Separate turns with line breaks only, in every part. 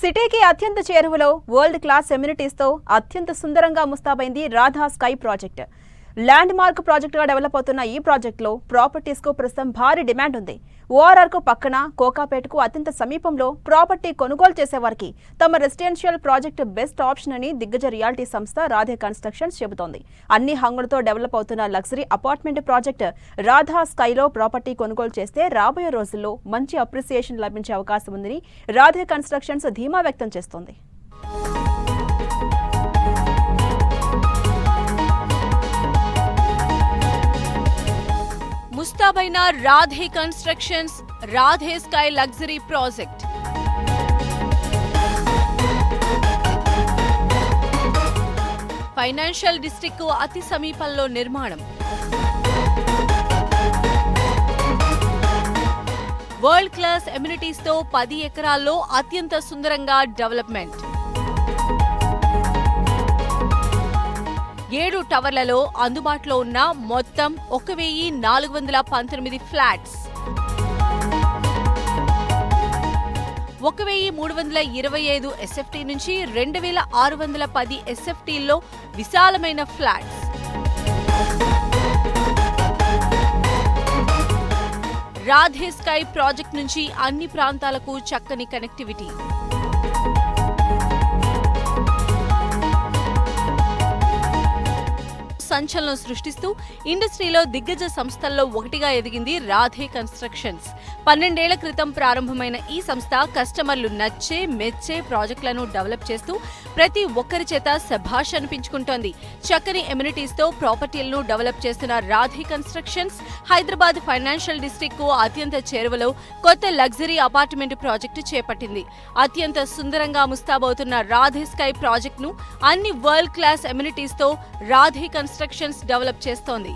సిటీకి అత్యంత చేరువలో వరల్డ్ క్లాస్ ఎమ్యూనిటీస్ తో అత్యంత సుందరంగా ముస్తాబైంది Radha sky project. Landmark ప్రాజెక్టుగా డెవలప్ అవుతున్న ఈ ప్రాజెక్టులో ప్రాపర్టీస్ కు ప్రస్తుతం భారీ డిమాండ్ ఉంది. ఓఆర్ఆర్ కు పక్కన కోకాపేటకు అత్యంత సమీపంలో ప్రాపర్టీ కొనుగోలు చేసేవారికి తమ రెసిడెన్షియల్ ప్రాజెక్ట్ బెస్ట్ ఆప్షన్ అని దిగ్గజ రియాలిటీ సంస్థ రాధే కన్స్ట్రక్షన్స్ చెబుతోంది. అన్ని హంగులతో డెవలప్ అవుతున్న లగ్జరీ అపార్ట్మెంట్ ప్రాజెక్ట్ రాధా స్కైలో ప్రాపర్టీ కొనుగోలు చేస్తే రాబోయే రోజుల్లో మంచి అప్రిసియేషన్ లభించే అవకాశం ఉందని రాధే కన్స్ట్రక్షన్స్ ధీమా వ్యక్తం చేస్తోంది.
ముస్తాబైన Radhe constructions Radhe sky luxury project. Financial district కు అతి సమీపంలో నిర్మాణం. వరల్డ్ క్లాస్ ఎమ్యూనిటీస్ తో 10 ఎకరాల్లో అత్యంత సుందరంగా డెవలప్మెంట్. 7 టవర్లలో అందుబాటులో ఉన్న మొత్తం 1419 ఫ్లాట్స్. 1325 ఎస్ఎఫ్టీ నుంచి 2610 ఎస్ఎఫ్టీల్లో విశాలమైన ఫ్లాట్స్. రాధే స్కై ప్రాజెక్ట్ నుంచి అన్ని ప్రాంతాలకు చక్కని కనెక్టివిటీ. సంచలనం సృష్టిస్తూ ఇండస్ట్రీలో దిగ్గజ సంస్థల్లో ఒకటిగా ఎదిగింది రాధే కన్స్ట్రక్షన్స్. 12 ఏళ్ల క్రితం ప్రారంభమైన ఈ సంస్థ కస్టమర్లు నచ్చే మెచ్చే ప్రాజెక్టులను డెవలప్ చేస్తూ ప్రతి ఒక్కరి చేత శభాష్ అనిపించుకుంటోంది. చక్కని ఎమ్యూనిటీస్ తో ప్రాపర్టీలను డెవలప్ చేస్తున్న Radhe constructions Hyderabad financial district కు అత్యంత చేరువలో కొత్త లగ్జరీ అపార్ట్మెంట్ ప్రాజెక్టు చేపట్టింది. అత్యంత సుందరంగా ముస్తాబవుతున్న రాధే స్కై ప్రాజెక్ట్ ను అన్ని వరల్డ్ క్లాస్ ఎమ్యూనిటీస్ తో రాధే కన్స్ట్రక్షన్స్ డెవలప్ చేస్తోంది.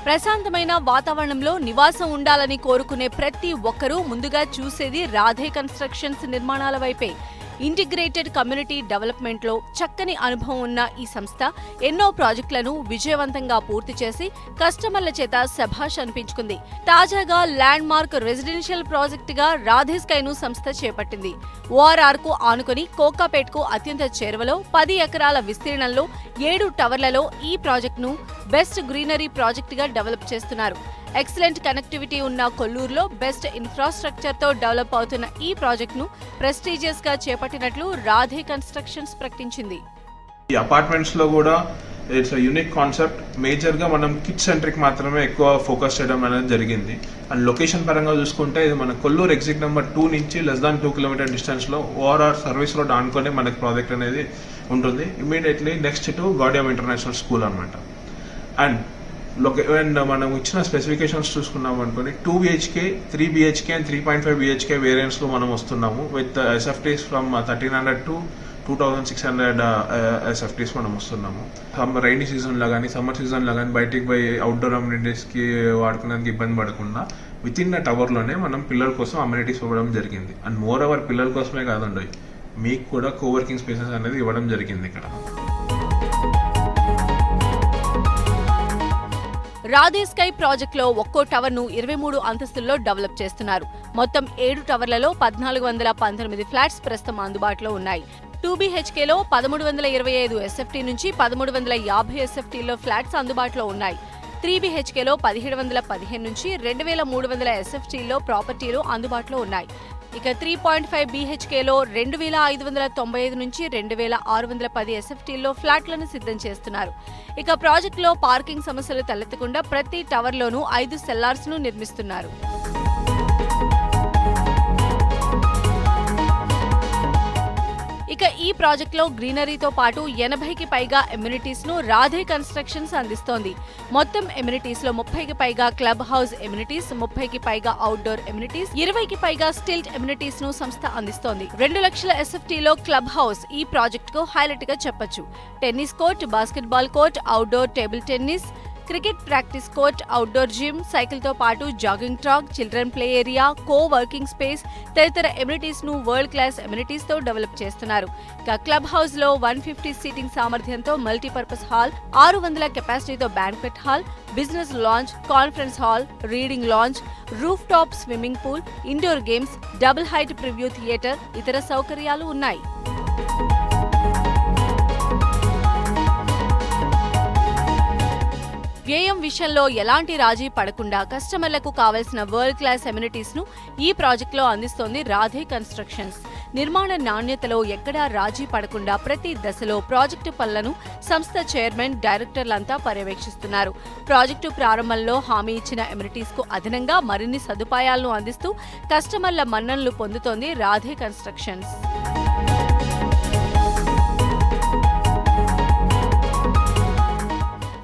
ప్రశాంతమైన వాతావరణంలో నివాసం ఉండాలని కోరుకునే ప్రతి ఒక్కరూ ముందుగా చూసేది రాధే కన్స్ట్రక్షన్స్ నిర్మాణాల వైపే. ఇంటిగ్రేటెడ్ కమ్యూనిటీ డెవలప్మెంట్ లో చక్కని అనుభవం ఉన్న ఈ సంస్థ ఎన్నో ప్రాజెక్టులను విజయవంతంగా పూర్తి చేసి కస్టమర్ల చేత శభాష్ అనిపించుకుంది. తాజాగా ల్యాండ్ మార్క్ రెసిడెన్షియల్ ప్రాజెక్ట్ గా రాధే స్కై ను సంస్థ చేపట్టింది. ఓఆర్ఆర్ కు ఆనుకొని కోకాపేట్ కు అత్యంత చేరువలో 10 ఎకరాల విస్తీర్ణంలో 7 టవర్లలో ఈ ప్రాజెక్ట్ ను బెస్ట్ గ్రీనరీ ప్రాజెక్ట్ గా డెవలప్ చేస్తున్నారు. ఎక్సలెంట్ కనెక్టివిటీ ఉన్న కొల్లూరులో బెస్ట్ ఇన్ఫ్రాస్ట్రక్చర్ తో డెవలప్ అవుతున్న ఈ ప్రాజెక్ట్ ను ప్రెస్టీజియస్ గా చేపట్టినట్లు రాధే కన్స్ట్రక్షన్స్ ప్రకటించింది.
ఈ అపార్ట్మెంట్స్ లో కూడా ఇట్స్ యూనిక్ కాన్సెప్ట్. మేజర్ గా మనం కిడ్ సెంట్రిక్ మాత్రమే ఎక్కువ ఫోకస్ చేయడం అనేది జరిగింది. అండ్ లొకేషన్ పరంగా చూసుకుంటే ఇది మన కొల్లూరు ఎగ్జిట్ నెంబర్ 2 నుంచి లెస్ 2 కిలోమీటర్ డిస్టెన్స్ లో ఓఆర్ఆర్ సర్వీస్ రోడ్ ఆనుకొని మనకి ప్రాజెక్ట్ అనేది ఉంటుంది. Immediately next to Gaudium international school అనమాట. అండ్ మనం ఇచ్చిన స్పెసిఫికేషన్స్ చూసుకున్నాం అనుకోండి 2 BHK, 3 BHK and 3.5 BHK variants లో మనం వస్తున్నాము. With SFTs from 1300 to 2600 SFTs మనం వస్తున్నాము. రైనీ సీజన్ లో కానీ సమ్మర్ సీజన్ లో కానీ బయటికి పోయి అవుట్డోర్ అమ్యూనిటీస్ కి వాడుకునేందుకు ఇబ్బంది పడకుండా విత్ ఇన్ టవర్ లోనే మనం పిల్లల కోసం అమ్యూనిటీస్ ఇవ్వడం జరిగింది. అండ్ మోర్ ఓవర్ పిల్లల కోసమే కాదండి, మీకు కూడా కోవర్కింగ్ స్పేసెస్ అనేది ఇవ్వడం జరిగింది ఇక్కడ.
రాధే స్కై ప్రాజెక్ట్ లో ఒక్కో టవర్ ను 23 అంతస్తుల్లో డెవలప్ చేస్తున్నారు. మొత్తం 7 టవర్లలో 1419 ఫ్లాట్స్ ప్రస్తుతం అందుబాటులో ఉన్నాయి. 2 BHK లో 1325 ఎస్ఎఫ్టీ నుంచి 1350 ఎస్ఎఫ్టీలో ఫ్లాట్స్ అందుబాటులో ఉన్నాయి. 3 BHK లో 1715 నుంచి 2300 ఎస్ఎఫ్టీలో ప్రాపర్టీలు అందుబాటులో ఉన్నాయి. ఇక 3.5 BHK లో 2595 నుంచి 2610 ఎస్ఎఫ్టీల్లో ఫ్లాట్లను సిద్ధం చేస్తున్నారు. ఇక ప్రాజెక్టులో పార్కింగ్ సమస్యలు తలెత్తకుండా ప్రతి టవర్లోనూ 5 సెల్లార్స్ ను నిర్మిస్తున్నారు. ఇక ఈ ప్రాజెక్ట్ లో గ్రీనరీతో పాటు 80కి పైగా ఎమ్యూనిటీస్ ను రాధే కన్స్ట్రక్షన్స్ అందిస్తోంది. మొత్తం ఎమ్యూనిటీస్ లో 30కి పైగా క్లబ్ హౌస్ ఎమ్యూనిటీస్, 30కి పైగా అవుట్డోర్ ఎమ్యూనిటీస్, 20కి పైగా స్టిల్ట్ ఎమ్యూనిటీస్ ను సంస్థ అందిస్తోంది. 2 లక్షల ఎస్ఎఫ్టీలో క్లబ్ హౌస్ ఈ ప్రాజెక్ట్ కు హైలైట్ గా చెప్పొచ్చు. Tennis court, basketball court, outdoor table tennis, cricket practice court, outdoor gym, సైకిల్తో పాటు jogging track, children play area, coworking space తదితర ఎమ్యూనిటీస్ ను వరల్డ్ క్లాస్ ఎమ్యూనిటీస్ తో డెవలప్ చేస్తున్నారు. ఇక క్లబ్ హౌస్ లో 150 సీటింగ్ సామర్థ్యంతో మల్టీపర్పస్ హాల్, 600 కెపాసిటీతో banquet hall, business lounge, conference hall, reading lounge, rooftop swimming pool, indoor games, double height preview theatre, ఇతర సౌకర్యాలు ఉన్నాయి. వ్యయం విషయంలో ఎలాంటి రాజీ పడకుండా కస్టమర్లకు కావాల్సిన వరల్డ్ క్లాస్ ఎమ్యూనిటీస్ ను ఈ ప్రాజెక్టులో అందిస్తోంది రాధే కన్స్ట్రక్షన్స్. నిర్మాణ నాణ్యతలో ఎక్కడా రాజీ పడకుండా ప్రతి దశలో ప్రాజెక్టు పనులను సంస్థ చైర్మన్, డైరెక్టర్లంతా పర్యవేక్షిస్తున్నారు. ప్రాజెక్టు ప్రారంభంలో హామీ ఇచ్చిన ఎమ్యూనిటీస్ కు అదనంగా మరిన్ని సదుపాయాలను అందిస్తూ కస్టమర్ల మన్ననలు పొందుతోంది రాధే కన్స్ట్రక్షన్స్.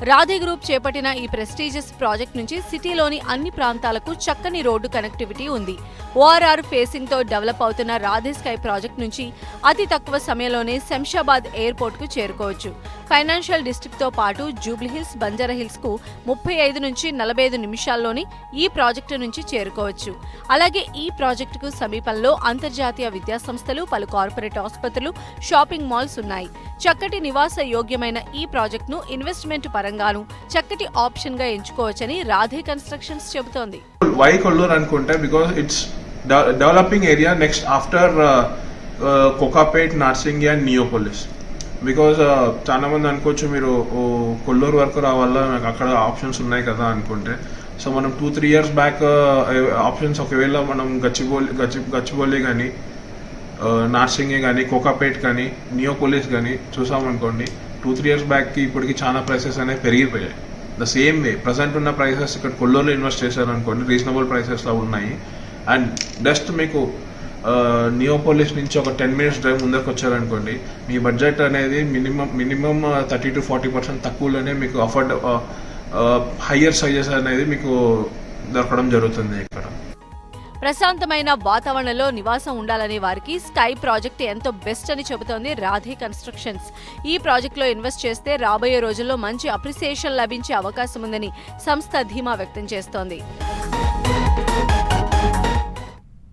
రాధే గ్రూప్ చేపట్టిన ఈ ప్రెస్టీజియస్ ప్రాజెక్ట్ నుంచి సిటీలోని అన్ని ప్రాంతాలకు చక్కని రోడ్డు కనెక్టివిటీ ఉంది. ORR ఫేసింగ్ తో డెవలప్ అవుతున్న రాధే స్కై ప్రాజెక్ట్ నుంచి అతి తక్కువ సమయంలోనే శంషాబాద్ ఎయిర్పోర్ట్ కు చేరుకోవచ్చు. ఫైనాన్షియల్ డిస్ట్రిక్ట్ తో పాటు జూబ్లీహిల్స్, బంజారాహిల్స్ కు 35 నుంచి 45 నిమిషాల్లోనే ఈ ప్రాజెక్టు నుంచి చేరుకోవచ్చు. అలాగే ఈ ప్రాజెక్టుకు సమీపంలో అంతర్జాతీయ విద్యా సంస్థలు, పలు కార్పొరేట్ ఆసుపత్రులు, షాపింగ్ మాల్స్ ఉన్నాయి. చక్కటి నివాస యోగ్యమైన ఈ ప్రాజెక్టును ఇన్వెస్ట్మెంట్ పరంగాను చక్కటి ఆప్షన్ గా ఎంచుకోవచ్చని రాధే కన్స్ట్రక్షన్స్ చెబుతోంది.
వై కొల్లూరు అనుకుంటే because it's developing area next after Kokapet, Narsingi and Neopolis. Because చాలా మంది అనుకోవచ్చు మీరు కొల్లూరు వరకు రావాలా, నాకు అక్కడ ఆప్షన్స్ ఉన్నాయి కదా అనుకుంటే. సో మనం 2-3 years బ్యాక్ ఆప్షన్స్ ఒకవేళ మనం గచ్చిబౌలి కానీ, నార్సింగి కానీ, కోకాపేట్ కానీ, నియోపోలిస్ కానీ చూసామనుకోండి, 2-3 years బ్యాక్కి ఇప్పటికి చాలా ప్రైసెస్ అనేవి పెరిగిపోయాయి. ద సేమ్ వే ప్రజెంట్ ఉన్న ప్రైసెస్ ఇక్కడ కొల్లూరులో ఇన్వెస్ట్ చేశారనుకోండి రీజనబుల్ ప్రైసెస్లో ఉన్నాయి. అండ్ జస్ట్ మీకు నియోపోలిస్ నుంచి ఒక 10 minutes డ్రైవ్ ముందరకు వచ్చారనుకోండి, మీ బడ్జెట్ అనేది మినిమం 30-40% తక్కువలోనే మీకు హయ్యర్ సైజెస్ అనేది మీకు దొరకడం జరుగుతుంది. ఇక్కడ
ప్రశాంతమైన వాతావరణంలో నివాసం ఉండాలనే వారికి స్కై ప్రాజెక్ట్ ఎంతో బెస్ట్ అని చెబుతోంది రాధే కన్స్ట్రక్షన్స్. ఈ ప్రాజెక్టులో ఇన్వెస్ట్ చేస్తే రాబోయే రోజుల్లో మంచి అప్రిసియేషన్ లభించే అవకాశం ఉందని సంస్థ ధీమా వ్యక్తం చేస్తోంది.